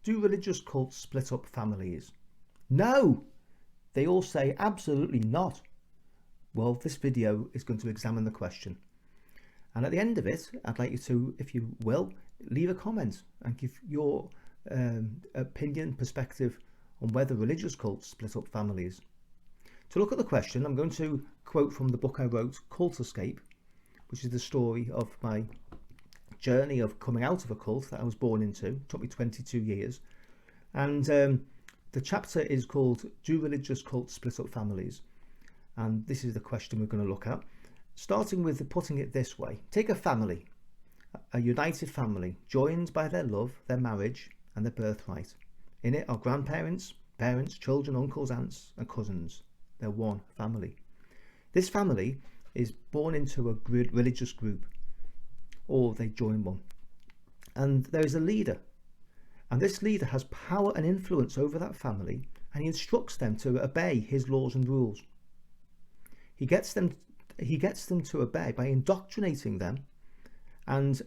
Do religious cults split up families? No! They all say absolutely not. Well, this video is going to examine the question. And at the end of it, I'd like you to, if you will, leave a comment and give your opinion, perspective on whether religious cults split up families. To look at the question, I'm going to quote from the book I wrote, Cult Escape, which is the story of my journey of coming out of a cult that I was born into. It took me 22 years. And the chapter is called Do Religious Cults Split Up Families? And this is the question we're going to look at. Starting with putting it this way. Take a family, a united family, joined by their love, their marriage, and their birthright. In it are grandparents, parents, children, uncles, aunts, and cousins. They're one family. This family is born into a religious group, or they join one. And there is a leader. And this leader has power and influence over that family, and he instructs them to obey his laws and rules. He gets them to obey by indoctrinating them, and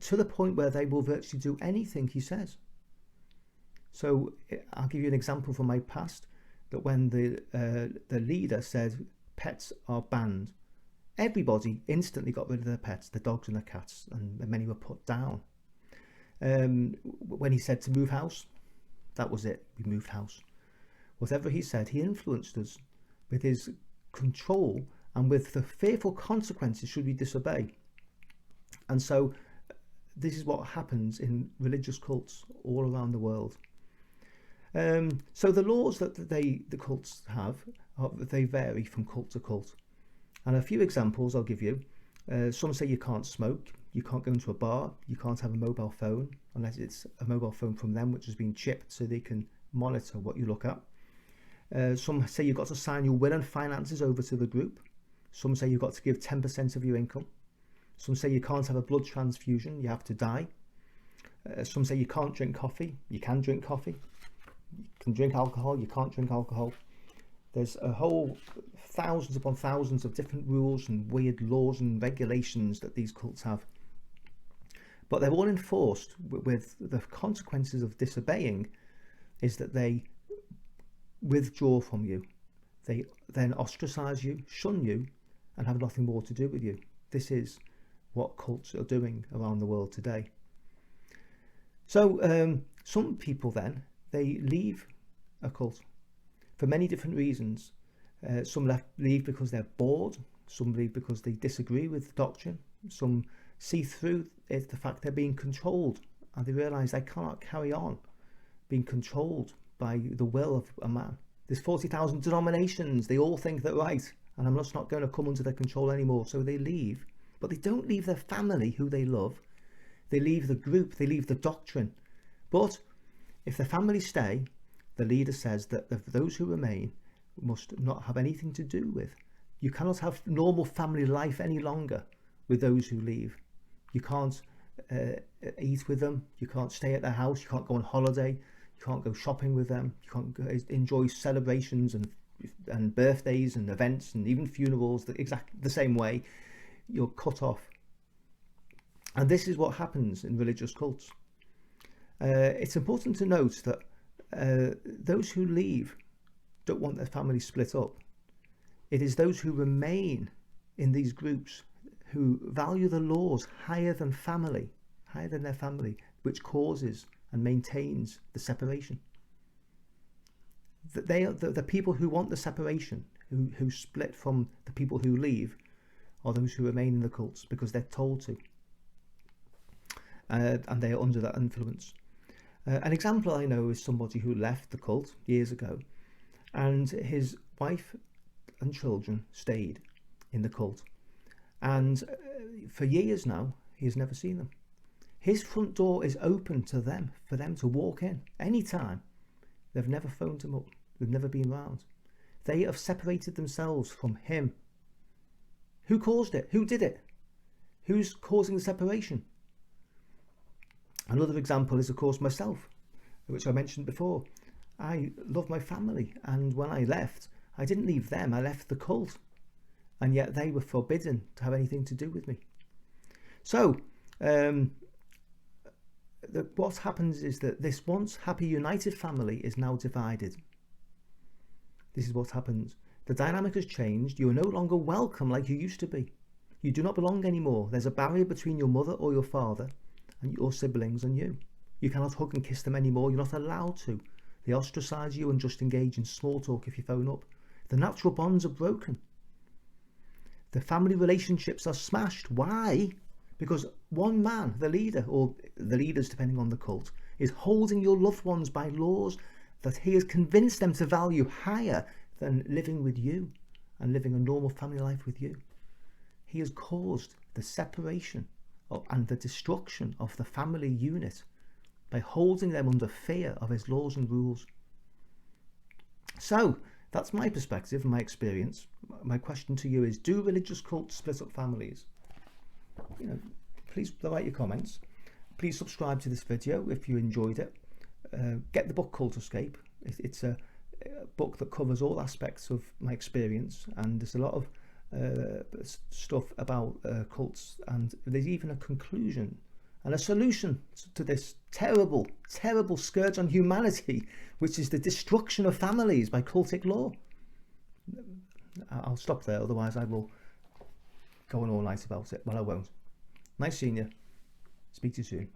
to the point where they will virtually do anything he says. So I'll give you an example from my past, that when the leader said pets are banned, everybody instantly got rid of their pets, the dogs and the cats, and many were put down. When he said to move house, that was it, we moved house. Whatever he said, he influenced us with his control and with the fearful consequences should we disobey. And so this is what happens in religious cults all around the world. So the laws that the cults have, they vary from cult to cult. And a few examples I'll give you. Some say you can't smoke, you can't go into a bar, you can't have a mobile phone unless it's a mobile phone from them which has been chipped so they can monitor what you look at. Some say you've got to sign your will and finances over to the group. Some say you've got to give 10% of your income. Some say you can't have a blood transfusion, you have to die. Some say you can't drink coffee, you can drink coffee. You can drink alcohol, you can't drink alcohol. There's a whole thousands upon thousands of different rules and weird laws and regulations that these cults have. But they're all enforced with the consequences of disobeying is that they withdraw from you. They then ostracize you, shun you, and have nothing more to do with you. This is what cults are doing around the world today. So some people then, they leave a cult for many different reasons. Some leave because they're bored, some leave because they disagree with doctrine, some see through it, the fact they're being controlled, and they realise they cannot carry on being controlled by the will of a man. There's 40,000 denominations, they all think they're right, and I'm just not going to come under their control anymore, so they leave. But they don't leave their family, who they love. They leave the group, they leave the doctrine. But if the family stay, the leader says that those who remain must not have anything to do with. You cannot have normal family life any longer with those who leave. You can't eat with them, you can't stay at their house, you can't go on holiday, you can't go shopping with them, you can't enjoy celebrations and birthdays and events and even funerals exactly the same way. You're cut off. And this is what happens in religious cults. It's important to note that those who leave don't want their family split up. It is those who remain in these groups who value the laws higher than family, higher than their family, which causes and maintains the separation. They are the people who want the separation, who split from the people who leave, are those who remain in the cults because they're told to, and they are under that influence. An example I know is somebody who left the cult years ago, and his wife and children stayed in the cult, and for years now he has never seen them. His front door is open to them, for them to walk in anytime. They've never phoned him up, they've never been round. They have separated themselves from him. Who caused it? Who did it? Who's causing the separation? Another example is, of course, myself, which I mentioned before. I love my family, and when I left, I didn't leave them, I left the cult, and yet they were forbidden to have anything to do with me. So what happens is that this once happy, united family is now divided. This is what happens. The dynamic has changed. You are no longer welcome like you used to be. You do not belong anymore. There's a barrier between your mother or your father and your siblings and you. You cannot hug and kiss them anymore. You're not allowed to. They ostracize you and just engage in small talk if you phone up. The natural bonds are broken. The family relationships are smashed. Why? Because one man, the leader, or the leaders depending on the cult, is holding your loved ones by laws that he has convinced them to value higher than living with you and living a normal family life with you. He has caused the separation and the destruction of the family unit by holding them under fear of his laws and rules. So that's my perspective and my experience. My question to you is, do religious cults split up families? Please write your comments. Please subscribe to this video if you enjoyed it. Get the book Cult Escape. It's a book that covers all aspects of my experience, and there's a lot of stuff about cults, and there's even a conclusion and a solution to this terrible scourge on humanity, which is the destruction of families by cultic law. I'll stop there, otherwise I will go on all night about it. Well, I won't. Nice seeing you. Speak to you soon.